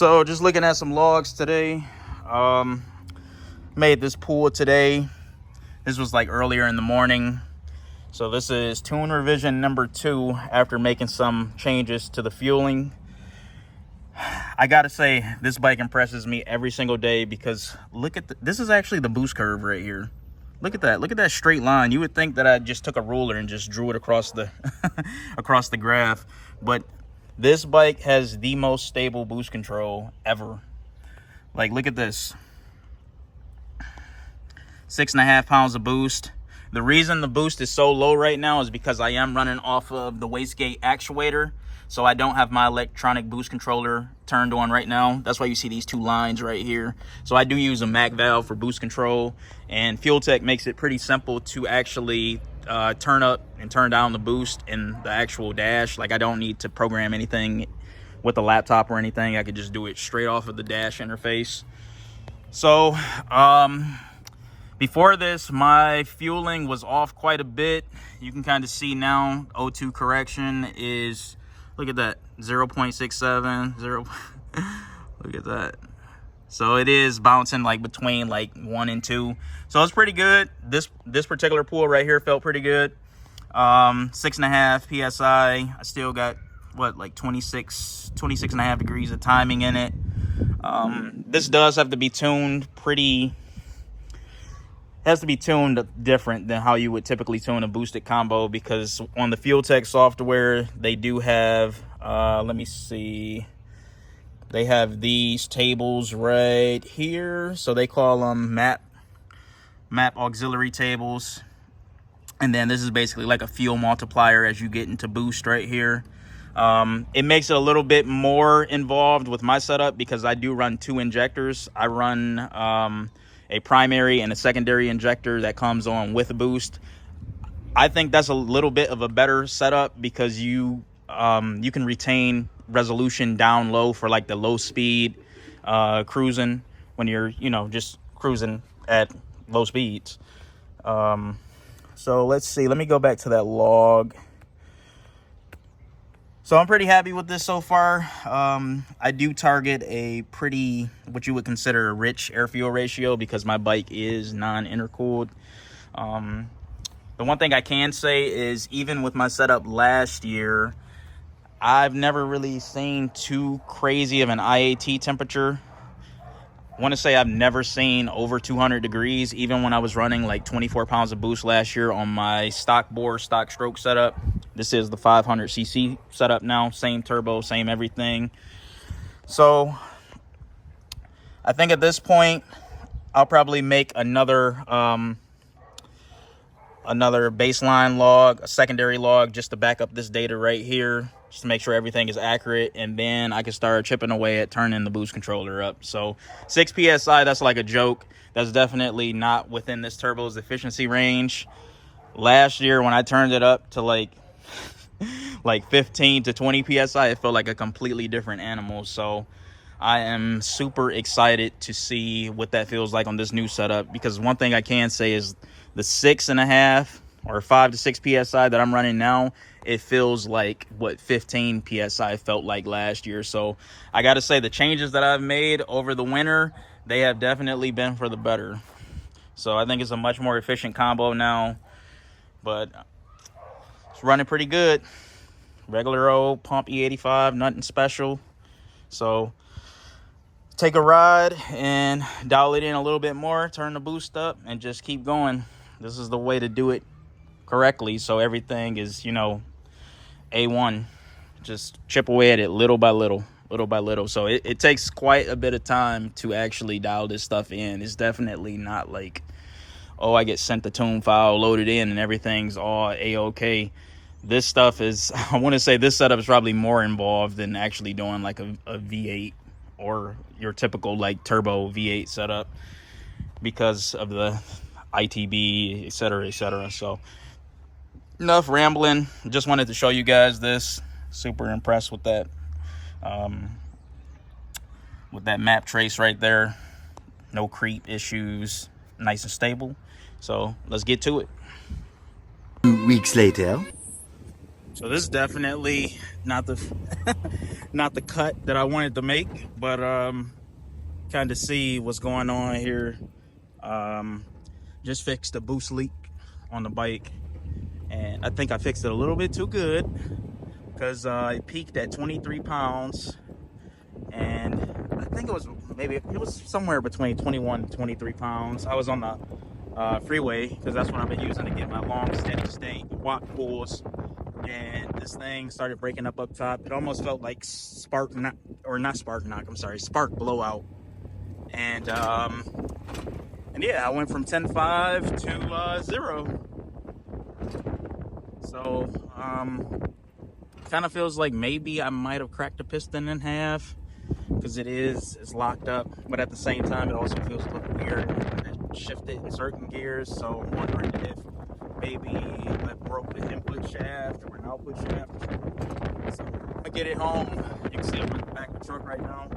So just looking at some logs today. Made this pool today. This was like earlier in the morning. So this is tune revision number 2 after making some changes to the fueling. I gotta say, this bike impresses me every single day because look at this is actually the boost curve right here. Look at that. Look at that straight line. You would think that I just took a ruler and just drew it across the across the graph, but this bike has the most stable boost control ever. Like, look at this. 6.5 pounds of boost. The reason the boost is so low right now is because I am running off of the wastegate actuator. So I don't have my electronic boost controller turned on right now. That's why you see these 2 lines right here. So I do use a Mac valve for boost control. And Fuel Tech makes it pretty simple to actually turn up and turn down the boost in the actual dash. Like, I don't need to program anything with a laptop or anything. I could just do it straight off of the dash interface. So before this, my fueling was off quite a bit. You can kind of see now O2 correction is, look at that, 0.67. Look at that. So it is bouncing like between like 1 and 2. So it's pretty good. This particular pool right here felt pretty good. 6.5 psi. I still got what, like 26.5 degrees of timing in it. This does have to be tuned has to be tuned different than how you would typically tune a boosted combo, because on the Fuel Tech software they do have let me see, they have these tables right here. So they call them map auxiliary tables, and then this is basically like a fuel multiplier as you get into boost right here. It makes it a little bit more involved with my setup because I do run 2 injectors. I run a primary and a secondary injector that comes on with a boost. I think that's a little bit of a better setup because you can retain resolution down low for like the low speed cruising when you're, just cruising at low speeds. So let's see, let me go back to that log. So I'm pretty happy with this so far. I do target a pretty, what you would consider a rich air fuel ratio because my bike is non-intercooled. The one thing I can say is even with my setup last year, I've never really seen too crazy of an IAT temperature. I want to say I've never seen over 200 degrees, even when I was running like 24 pounds of boost last year on my stock bore, stock stroke setup. This is the 500cc setup now, same turbo, same everything. So I think at this point, I'll probably make another baseline log, a secondary log, just to back up this data right here, just to make sure everything is accurate, and then I can start chipping away at turning the boost controller up. So 6 psi, that's like a joke. That's definitely not within this turbo's efficiency range. Last year when I turned it up to like 15 to 20 psi, it felt like a completely different animal. So I am super excited to see what that feels like on this new setup, because one thing I can say is the 6.5 or 5 to 6 psi that I'm running now, it feels like what 15 psi felt like last year. So I gotta say, the changes that I've made over the winter, they have definitely been for the better. So I think it's a much more efficient combo now, but it's running pretty good. Regular old pump E85, nothing special. So take a ride and dial it in a little bit more, turn the boost up, and just keep going. This is the way to do it correctly, so everything is, A1. Just chip away at it little by little. So it takes quite a bit of time to actually dial this stuff in. It's definitely not like, oh, I get sent the tune file, loaded in, and everything's all A-okay. This stuff is, I want to say this setup is probably more involved than actually doing like a V8 or your typical like turbo V8 setup because of the ITB, etc. So enough rambling. Just wanted to show you guys this. Super impressed with that map trace right there. No creep issues, nice and stable. So let's get to it. 2 weeks later. So this is definitely not the not the cut that I wanted to make, but kind of see what's going on here. Just fixed a boost leak on the bike, and I think I fixed it a little bit too good, because it peaked at 23 pounds, and I think it was somewhere between 21 and 23 pounds. I was on the freeway, because that's what I've been using to get my long steady state watt pulls, and this thing started breaking up top. It almost felt like spark blowout. And yeah, I went from 10.5 to 0. So kind of feels like maybe I might have cracked the piston in half, because it's locked up, but at the same time it also feels a little weird. It shifted in certain gears, so I'm wondering if maybe I broke the input shaft or an output shaft. So I'm gonna get it home. You can see I'm in the back of the truck right now,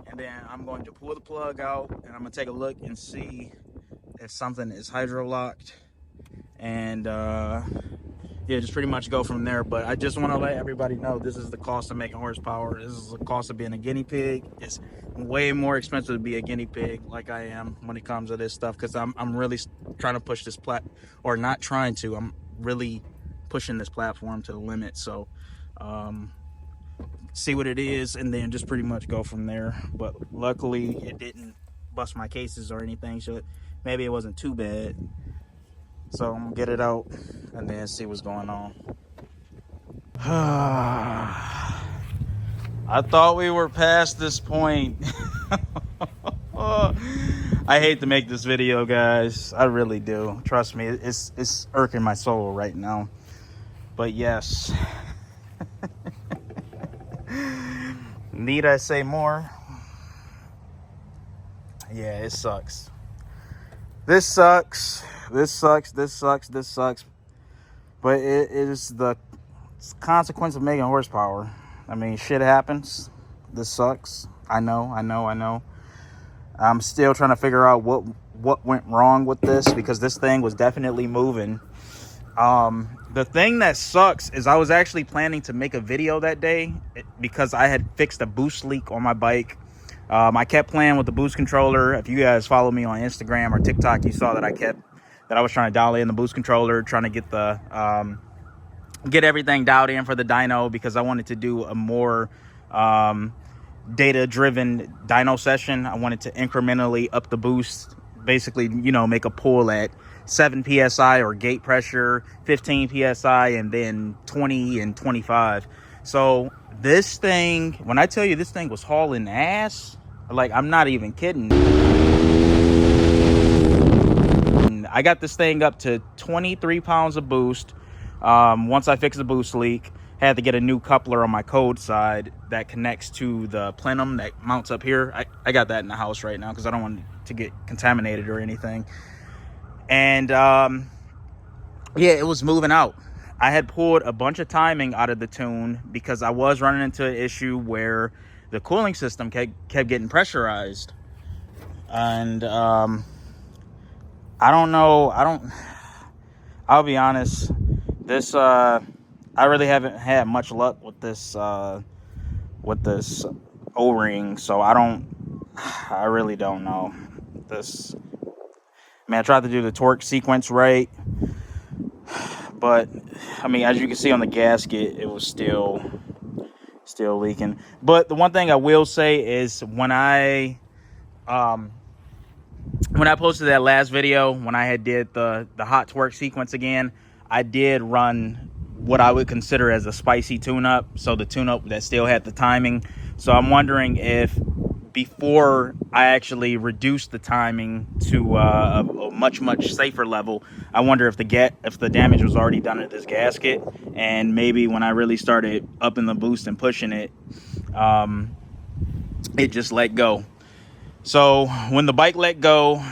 and then I'm going to pull the plug out, and I'm gonna take a look and see if something is hydro locked, and yeah, just pretty much go from there. But I just want to let everybody know, this is the cost of making horsepower. This is the cost of being a guinea pig. It's way more expensive to be a guinea pig like I am when it comes to this stuff, because I'm really trying to push this I'm really pushing this platform to the limit. So see what it is, and then just pretty much go from there. But luckily it didn't bust my cases or anything, so maybe it wasn't too bad. So I'm gonna get it out and then see what's going on. I thought we were past this point. I hate to make this video, guys. I really do. Trust me, it's irking my soul right now. But yes. Need I say more? Yeah, it sucks. This sucks. This sucks. But it is the consequence of making horsepower. I mean, shit happens. This sucks. I know. I'm still trying to figure out what went wrong with this, because this thing was definitely moving. The thing that sucks is I was actually planning to make a video that day, because I had fixed a boost leak on my bike. I kept playing with the boost controller. If you guys follow me on Instagram or TikTok, you saw that I was trying to dial in the boost controller, trying to get the get everything dialed in for the dyno, because I wanted to do a more data-driven dyno session. I wanted to incrementally up the boost, basically, make a pull at 7 psi or gate pressure, 15 psi, and then 20 and 25. So this thing, when I tell you this thing was hauling ass, like, I'm not even kidding. I got this thing up to 23 pounds of boost. Once I fixed the boost leak, had to get a new coupler on my code side that connects to the plenum that mounts up here. I got that in the house right now, because I don't want it to get contaminated or anything. And yeah, it was moving out. I had pulled a bunch of timing out of the tune, because I was running into an issue where the cooling system kept getting pressurized. And I don't know. I'll be honest. This I really haven't had much luck with this O-ring, so I really don't know. I tried to do the torque sequence right, but I mean, as you can see on the gasket, it was still leaking. But the one thing I will say is, when I posted that last video, when I had did the hot torque sequence again, I did run what I would consider as a spicy tune-up, so the tune-up that still had the timing. So I'm wondering if, before I actually reduced the timing to a much safer level, I wonder if the damage was already done to this gasket, and maybe when I really started upping the boost and pushing it, it just let go. So when the bike let go,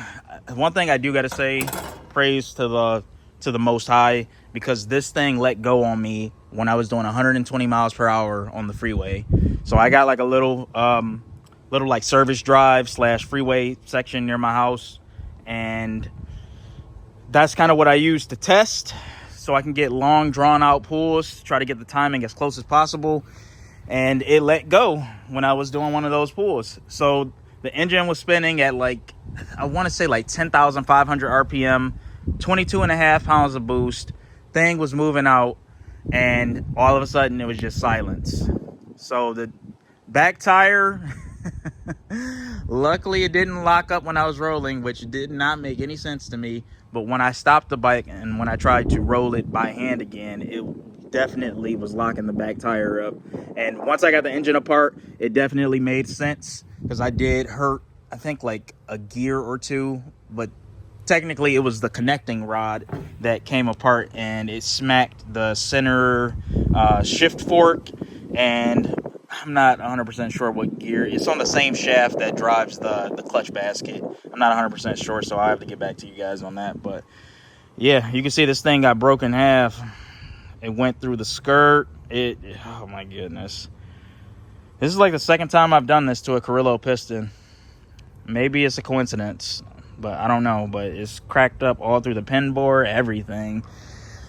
one thing I do got to say, praise to the Most High, because this thing let go on me when I was doing 120 miles per hour on the freeway. So I got like a little like service drive / freeway section near my house, and that's kind of what I used to test. so I can get long drawn out pulls, try to get the timing as close as possible. And it let go when I was doing one of those pulls. So the engine was spinning at like, I want to say like 10,500 RPM, 22.5 pounds of boost. Thing was moving out, and all of a sudden it was just silence. So the back tire, luckily it didn't lock up when I was rolling, which did not make any sense to me. But when I stopped the bike and when I tried to roll it by hand again, it definitely was locking the back tire up. And once I got the engine apart, it definitely made sense, because I did hurt, I think, like a gear or two, but technically it was the connecting rod that came apart, and it smacked the center shift fork. And I'm not 100% sure what gear. It's on the same shaft that drives the clutch basket. I'm not 100% sure, so I have to get back to you guys on that. But yeah, you can see this thing got broken in half. It went through the skirt. Oh my goodness. This is like the second time I've done this to a Carrillo piston. Maybe it's a coincidence, but I don't know. But it's cracked up all through the pin bore, everything.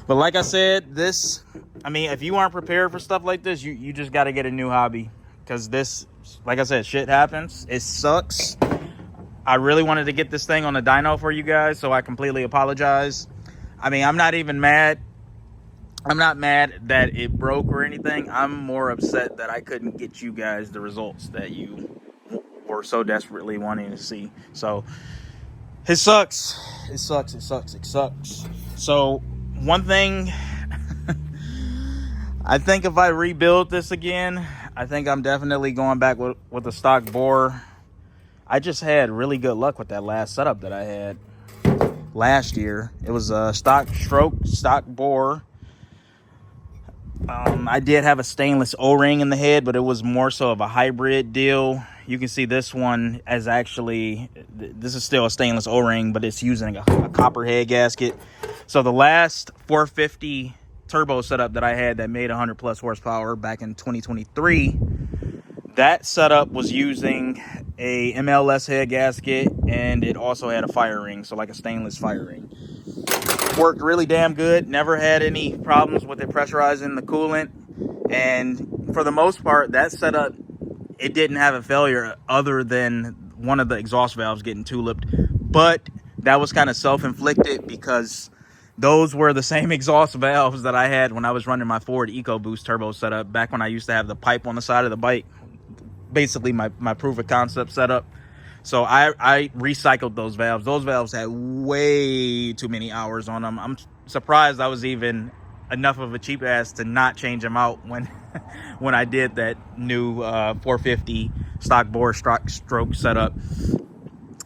But like I said, if you aren't prepared for stuff like this, you just got to get a new hobby. Because this, like I said, shit happens. It sucks. I really wanted to get this thing on the dyno for you guys, so I completely apologize. I'm not even mad. I'm not mad that it broke or anything. I'm more upset that I couldn't get you guys the results that you were so desperately wanting to see. So it sucks. It sucks. So one thing, I think if I rebuild this again, I think I'm definitely going back with a stock bore. I just had really good luck with that last setup that I had last year. It was a stock bore. I did have a stainless O-ring in the head, but it was more so of a hybrid deal. You can see this one as this is still a stainless O-ring, but it's using a copper head gasket. So the last 450 turbo setup that I had that made 100 plus horsepower back in 2023, that setup was using a MLS head gasket, and it also had a fire ring, so like a stainless fire ring. Worked really damn good. Never had any problems with it pressurizing the coolant. And for the most part, that setup, it didn't have a failure other than one of the exhaust valves getting tulipped. But that was kind of self-inflicted, because those were the same exhaust valves that I had when I was running my Ford EcoBoost turbo setup back when I used to have the pipe on the side of the bike. Basically my proof of concept setup. So I recycled those valves. Those valves had way too many hours on them. I'm surprised I was even enough of a cheap ass to not change them out when when I did that new 450 stock bore stroke setup.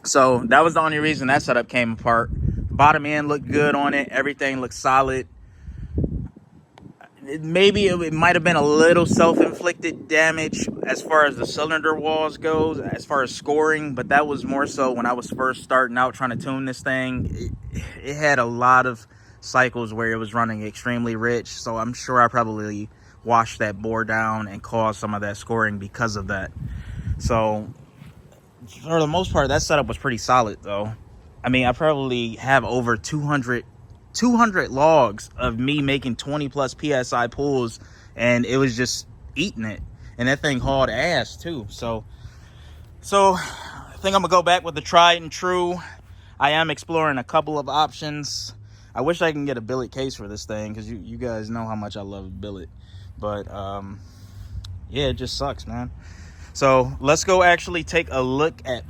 So that was the only reason that setup came apart. Bottom end looked good on it. Everything looked solid. Maybe it might have been a little self-inflicted damage as far as the cylinder walls goes, as far as scoring, but that was more so when I was first starting out trying to tune this thing. It had a lot of cycles where it was running extremely rich, so I'm sure I probably washed that bore down and caused some of that scoring because of that. So for the most part, that setup was pretty solid though. I probably have over 200 logs of me making 20 plus PSI pulls, and it was just eating it. And that thing hauled ass too. So I think I'm gonna go back with the tried and true. I am exploring a couple of options. I wish I can get a billet case for this thing, because you guys know how much I love billet. But yeah, it just sucks, man. So let's go actually take a look at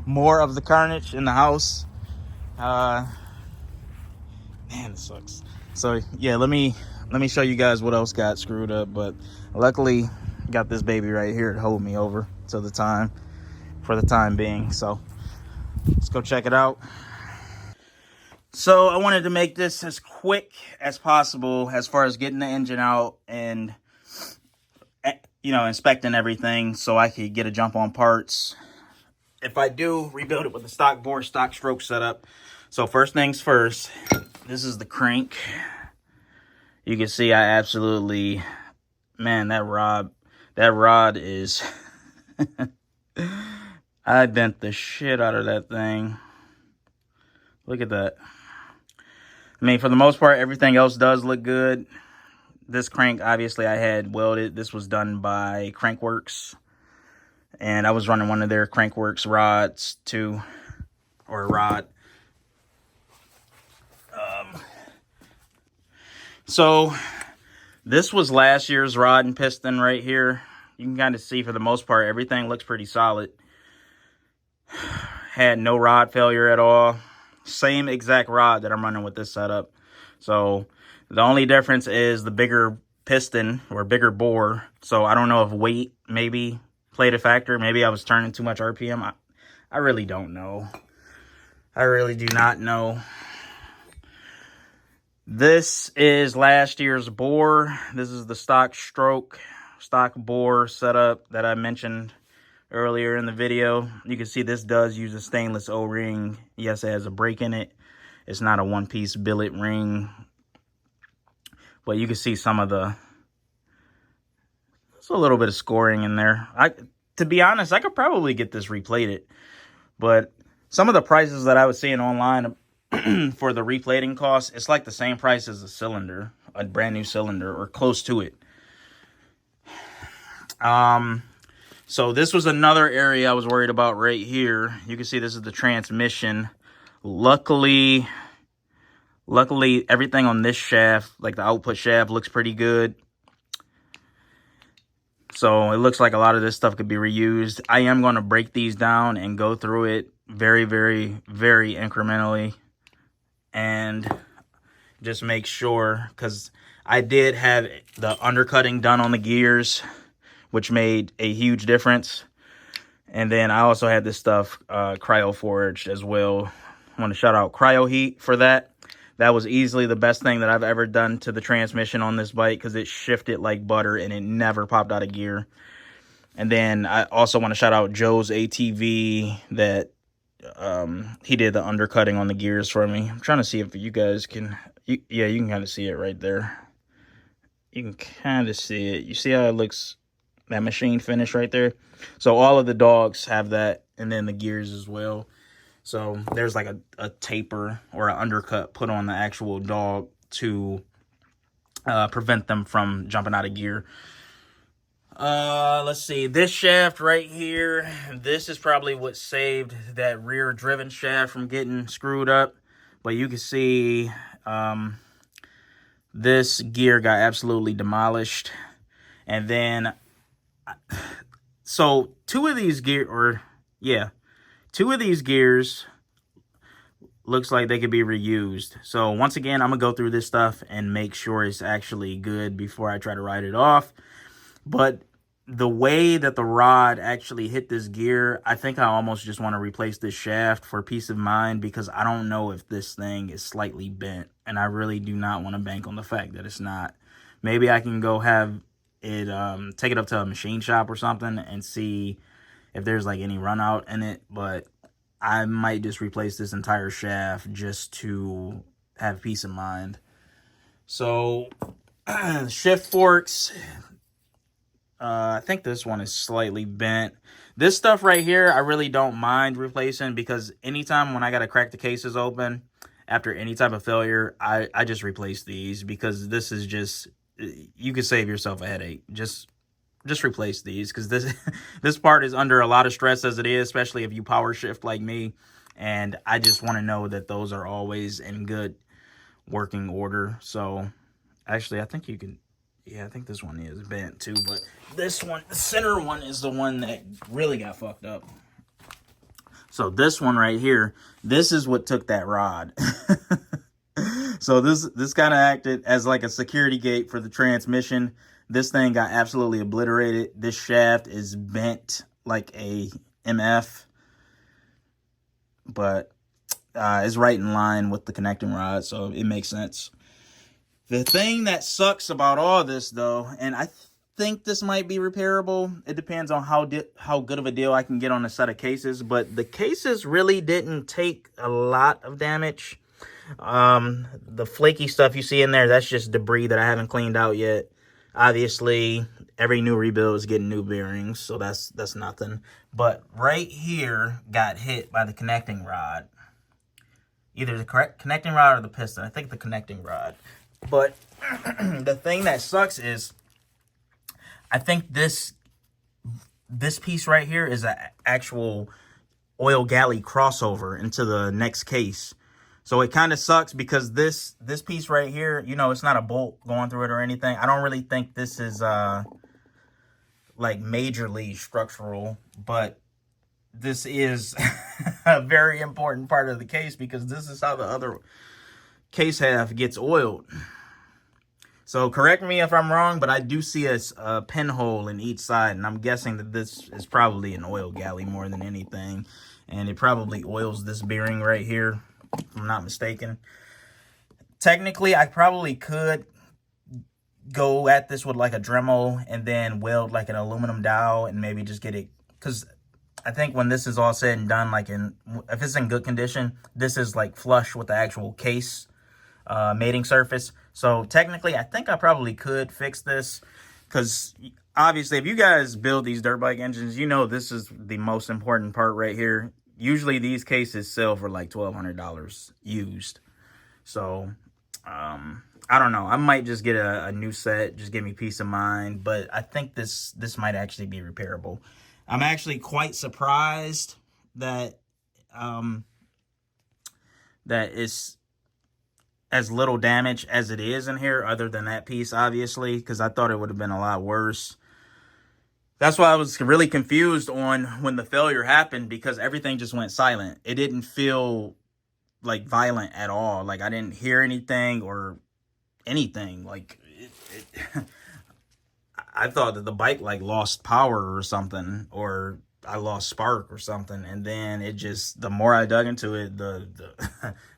more of the carnage in the house. Man, it sucks. So yeah, let me show you guys what else got screwed up. But luckily got this baby right here to hold me over for the time being. So let's go check it out. So I wanted to make this as quick as possible as far as getting the engine out and inspecting everything, so I could get a jump on parts if I do rebuild it with the stock bore stock stroke setup. So first things first, this is the crank. You can see I absolutely, man, that rod is I bent the shit out of that thing. Look at that. I mean, for the most part, everything else does look good. This crank, obviously, I had welded. This was done by Crankworks. And I was running one of their Crankworks rods, too. Or a rod. So, this was last year's rod and piston right here. You can kind of see, for the most part, everything looks pretty solid. Had no rod failure at all. Same exact rod that I'm running with this setup. So the only difference is the bigger piston or bigger bore. So I don't know if weight maybe played a factor. Maybe I was turning too much RPM. I really don't know. I really do not know. This is last year's bore. This is the stock bore setup that I mentioned earlier in the video. You can see this does use a stainless O-ring. Yes, it has a break in it. It's not a one-piece billet ring. But you can see some of the... There's a little bit of scoring in there. To be honest, I could probably get this replated. But some of the prices that I was seeing online for the replating cost, it's like the same price as a cylinder. A brand new cylinder, or close to it. So this was another area I was worried about right here. You can see this is the transmission. Luckily, everything on this shaft, like the output shaft, looks pretty good. So it looks like a lot of this stuff could be reused. I am going to break these down and go through it very, very, very incrementally. And just make sure, because I did have the undercutting done on the gears, which made a huge difference. And then I also had this stuff cryo forged as well. I want to shout out Cryo Heat for that. That was easily the best thing that I've ever done to the transmission on this bike, because it shifted like butter and it never popped out of gear. And then I also want to shout out Joe's ATV that he did the undercutting on the gears for me. I'm trying to see if you guys can... Yeah, you can kind of see it right there. You can kind of see it. You see how it looks... That machine finish right there. So all of the dogs have that, and then the gears as well. So there's like a taper or an undercut put on the actual dog to prevent them from jumping out of gear. Let's see. This shaft right here, this is probably what saved that rear driven shaft from getting screwed up. But you can see this gear got absolutely demolished. And then... So two of these gears looks like they could be reused. So once again, I'm gonna go through this stuff and make sure it's actually good before I try to write it off. But the way that the rod actually hit this gear, I think I almost just want to replace this shaft for peace of mind, because I don't know if this thing is slightly bent, and I really do not want to bank on the fact that it's not. Maybe I can go have it take it up to a machine shop or something and see if there's like any run out in it. But I might just replace this entire shaft just to have peace of mind. So shift forks, I think this one is slightly bent. This stuff right here I really don't mind replacing, because anytime when I gotta crack the cases open after any type of failure, I just replace these, because this is just... You could save yourself a headache. Just replace these, because this part is under a lot of stress as it is, especially if you power shift like me. And I just want to know that those are always in good working order. So actually, I think you can... Yeah, I think this one is bent too. But this one, the center one, is the one that really got fucked up. So this one right here, this is what took that rod. So this kind of acted as like a security gate for the transmission. This thing got absolutely obliterated. This shaft is bent like a MF. But it's right in line with the connecting rod, so it makes sense. The thing that sucks about all this, though, and I think this might be repairable. It depends on how good of a deal I can get on a set of cases. But the cases really didn't take a lot of damage. The flaky stuff you see in there, that's just debris that I haven't cleaned out yet. Obviously, every new rebuild is getting new bearings, so that's nothing. But right here got hit by the connecting rod. either the correct connecting rod or the piston. I think the connecting rod. But the thing that sucks is I think this piece right here is an actual oil galley crossover into the next case. So it kind of sucks because this piece right here, you know, it's not a bolt going through it or anything. I don't really think this is like majorly structural, but this is a very important part of the case because this is how the other case half gets oiled. So correct me if I'm wrong, but I do see a pinhole in each side, and I'm guessing that this is probably an oil galley more than anything. And it probably oils this bearing right here, if I'm not mistaken. Technically, I probably could go at this with like a Dremel and then weld like an aluminum dowel and maybe just get it, because I think when this is all said and done, like if it's in good condition, this is like flush with the actual case mating surface. So technically, I think I probably could fix this, because obviously if you guys build these dirt bike engines, you know this is the most important part right here. Usually these cases sell for like $1,200 used. So I don't know, I might just get a new set, just give me peace of mind. But I think this might actually be repairable. I'm actually quite surprised that that it's as little damage as it is in here, other than that piece, obviously, because I thought it would have been a lot worse. That's why I was really confused on when the failure happened, because everything just went silent. It didn't feel like violent at all. Like I didn't hear anything or anything. Like I thought that the bike like lost power or something, or I lost spark or something. And then it just, the more I dug into it, the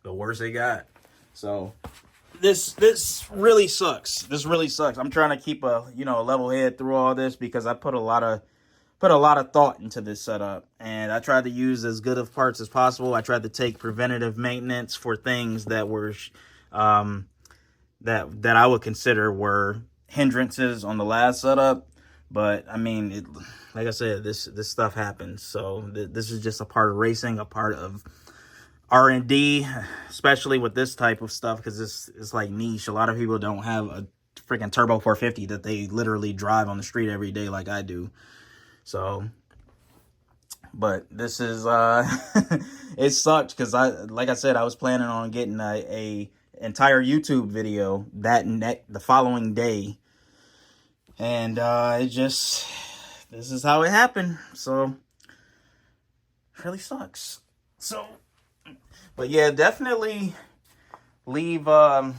the worse it got. So this really sucks. This really sucks. I'm trying to keep a level head through all this, because I put a lot of thought into this setup, and I tried to use as good of parts as possible. I tried to take preventative maintenance for things that were that I would consider were hindrances on the last setup. But I mean, like I said, this stuff happens. So this is just a part of racing, a part of R&D, especially with this type of stuff, because it's like niche. A lot of people don't have a freaking turbo 450 that they literally drive on the street every day like I do. So, but this is it sucked, because like I said, I was planning on getting a entire YouTube video the following day, and this is how it happened. So it really sucks. So, but yeah, definitely leave all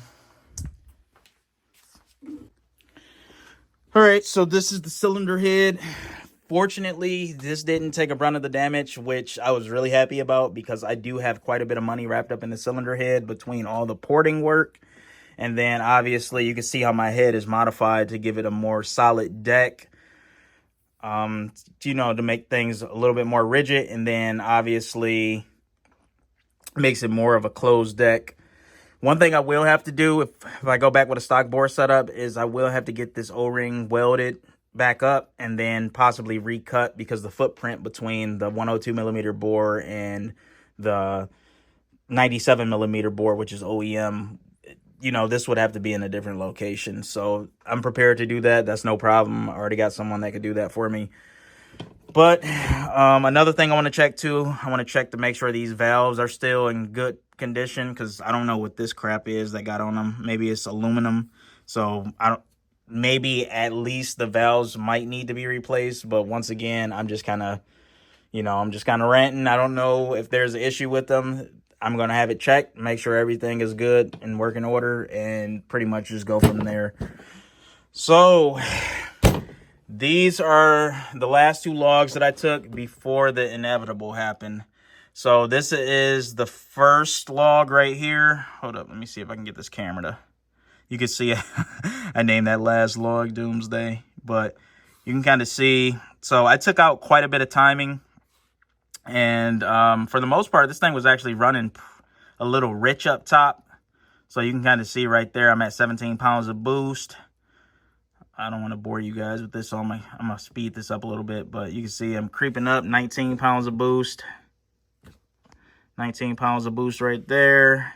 right, so this is the cylinder head. Fortunately, this didn't take a brunt of the damage, which I was really happy about, because I do have quite a bit of money wrapped up in the cylinder head between all the porting work. And then obviously you can see how my head is modified to give it a more solid deck, to make things a little bit more rigid. And then obviously makes it more of a closed deck. One thing I will have to do if I go back with a stock bore setup is I will have to get this O-ring welded back up and then possibly recut, because the footprint between the 102 millimeter bore and the 97 millimeter bore, which is OEM, this would have to be in a different location. So I'm prepared to do that. That's no problem. I already got someone that could do that for me. But another thing I want to check too, I want to check to make sure these valves are still in good condition, because I don't know what this crap is that got on them. Maybe it's aluminum. So maybe at least the valves might need to be replaced. But once again, I'm just kind of ranting. I don't know if there's an issue with them. I'm going to have it checked, make sure everything is good and working order, and pretty much just go from there. So these are the last two logs that I took before the inevitable happened. So this is the first log right here. Hold up, let me see if I can get this camera to... You can see I named that last log Doomsday, but you can kind of see. So I took out quite a bit of timing, and for the most part, this thing was actually running a little rich up top. So you can kind of see right there, I'm at 17 pounds of boost. I don't want to bore you guys with this, so I'm gonna speed this up a little bit, but you can see I'm creeping up 19 pounds of boost. 19 pounds of boost right there.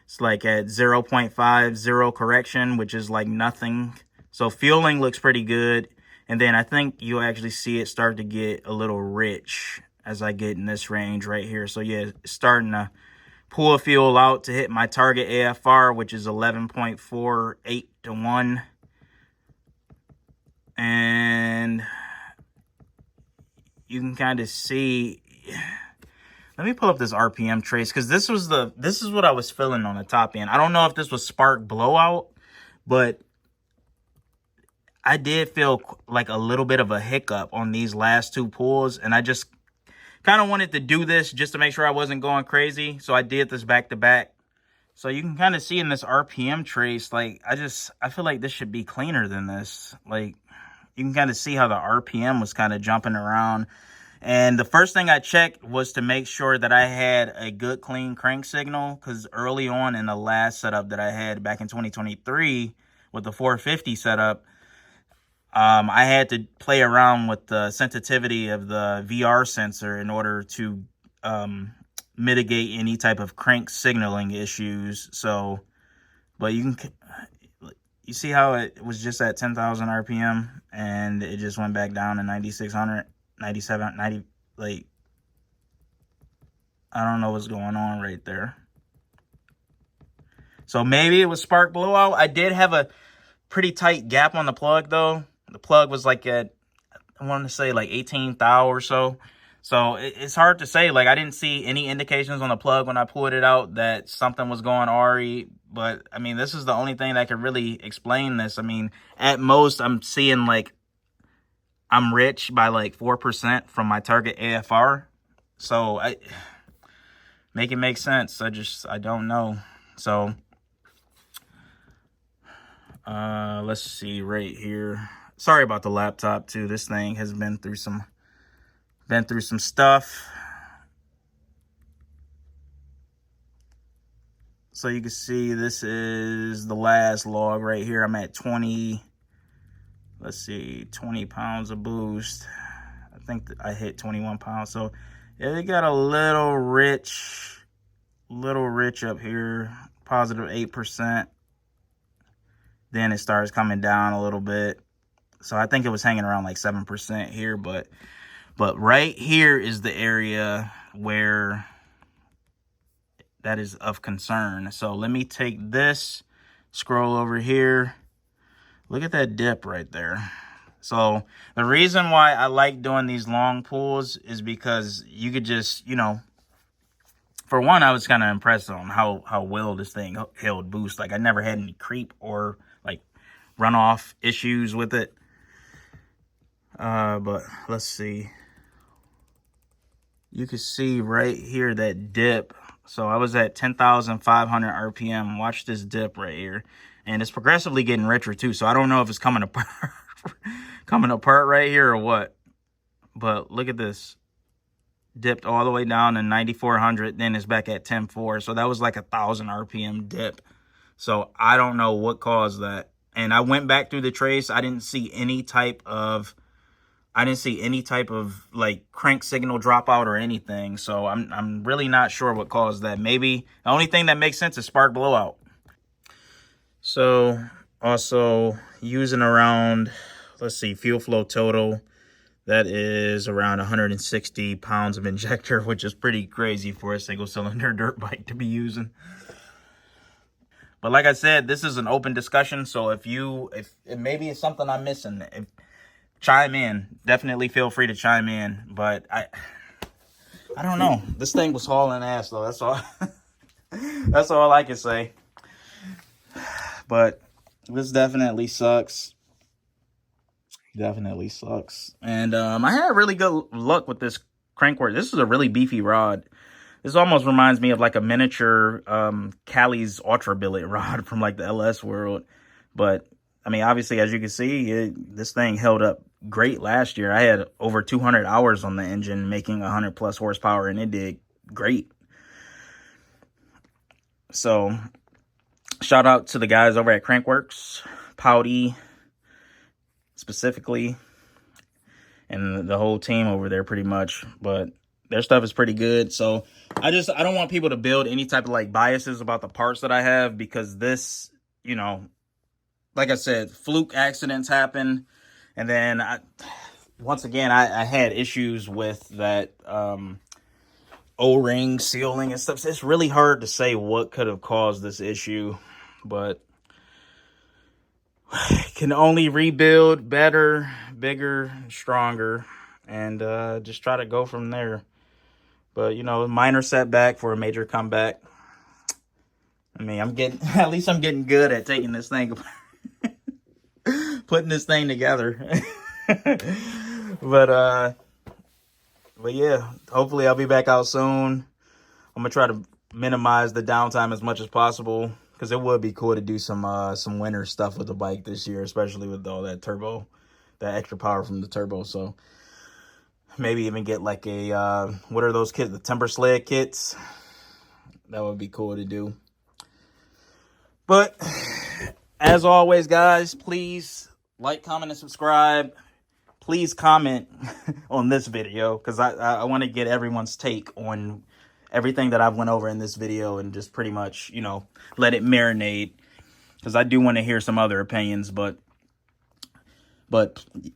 It's like at 0.5, zero correction, which is like nothing. So fueling looks pretty good. And then I think you'll actually see it start to get a little rich as I get in this range right here. So yeah, it's starting to pull fuel out to hit my target AFR, which is 11.48 to 1. And you can kind of see, let me pull up this RPM trace, because this is what I was feeling on the top end. I don't know if this was spark blowout, but I did feel like a little bit of a hiccup on these last two pulls, and I just kind of wanted to do this just to make sure I wasn't going crazy. So I did this back to back. So you can kind of see in this RPM trace, like I feel like this should be cleaner than this. Like you can kind of see how the RPM was kind of jumping around. And the first thing I checked was to make sure that I had a good clean crank signal, because early on in the last setup that I had back in 2023 with the 450 setup, I had to play around with the sensitivity of the VR sensor in order to mitigate any type of crank signaling issues. So, but you see how it was just at 10,000 RPM and it just went back down to 9,600, 97, 90, like, I don't know what's going on right there. So maybe it was spark blowout. I did have a pretty tight gap on the plug though. The plug was like at, I want to say like 18 thou or so. So it's hard to say. Like I didn't see any indications on the plug when I pulled it out that something was going RE. But I mean, this is the only thing that could really explain this. I mean, at most I'm seeing like I'm rich by like 4% from my target AFR. So make it make sense. I don't know. So let's see right here. Sorry about the laptop too. This thing has been through some stuff. So you can see this is the last log right here. I'm at 20, let's see, 20 pounds of boost. I think I hit 21 pounds. So yeah, it got a little rich up here, positive 8%. Then it starts coming down a little bit. So I think it was hanging around like 7% here, but right here is the area where that is of concern. So let me take this, scroll over here. Look at that dip right there. So the reason why I like doing these long pulls is because you could just, you know, for one, I was kind of impressed on how well this thing held boost. Like I never had any creep or like runoff issues with it. But let's see. You can see right here that dip. So I was at 10,500 RPM. Watch this dip right here. And it's progressively getting richer too. So I don't know if it's coming apart, coming apart right here or what. But look at this. Dipped all the way down to 9,400. Then it's back at 10.4. So that was like 1,000 RPM dip. So I don't know what caused that. And I went back through the trace. I didn't see any type of like crank signal dropout or anything. So I'm really not sure what caused that. Maybe the only thing that makes sense is spark blowout. So also using around, let's see, fuel flow total, that is around 160 pounds of injector, which is pretty crazy for a single cylinder dirt bike to be using. But like I said, this is an open discussion. So if maybe it's something I'm missing, chime in. Definitely feel free to chime in. But I don't know. This thing was hauling ass though. That's all. That's all I can say. But this definitely sucks. Definitely sucks. And I had really good luck with this crankwork. This is a really beefy rod. This almost reminds me of like a miniature Cali's Ultra Billet rod from like the LS world. But I mean, obviously, as you can see, this thing held up great last year. I had over 200 hours on the engine making 100 plus horsepower, and it did great. So shout out to the guys over at Crankworks, Pouty specifically, and the whole team over there pretty much. But Their stuff is pretty good. So I don't want people to build any type of like biases about the parts that I have, because this, you know, like I said, fluke accidents happen. And then once again, I had issues with that O-ring sealing and stuff. So it's really hard to say what could have caused this issue, but can only rebuild better, bigger, stronger, and just try to go from there. But, you know, minor setback for a major comeback. I mean, at least I'm getting good at taking this thing, putting this thing together. But yeah, hopefully I'll be back out soon. I'm gonna try to minimize the downtime as much as possible, because it would be cool to do some winter stuff with the bike this year, especially with all that turbo, that extra power from the turbo. So maybe even get like a what are those kits? The timber sled kits. That would be cool to do. But as always, guys, please like, comment, and subscribe. Please comment on this video, because I want to get everyone's take on everything that I've went over in this video, and just pretty much, you know, let it marinate, because I do want to hear some other opinions. But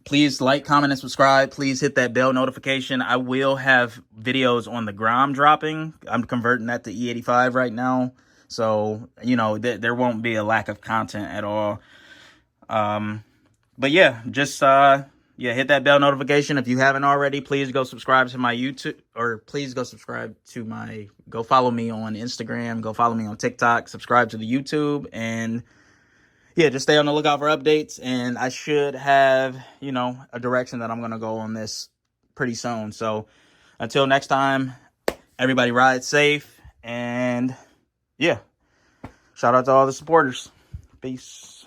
please like, comment, and subscribe. Please hit that bell notification. I will have videos on the Grom dropping. I'm converting that to E85 right now, so, you know, there won't be a lack of content at all. But yeah, just yeah, hit that bell notification. If you haven't already, please go subscribe to my YouTube, or please go subscribe to go follow me on Instagram, go follow me on TikTok, subscribe to the YouTube, and yeah, just stay on the lookout for updates. And I should have, you know, a direction that I'm going to go on this pretty soon. So until next time, everybody ride safe, and yeah, shout out to all the supporters. Peace.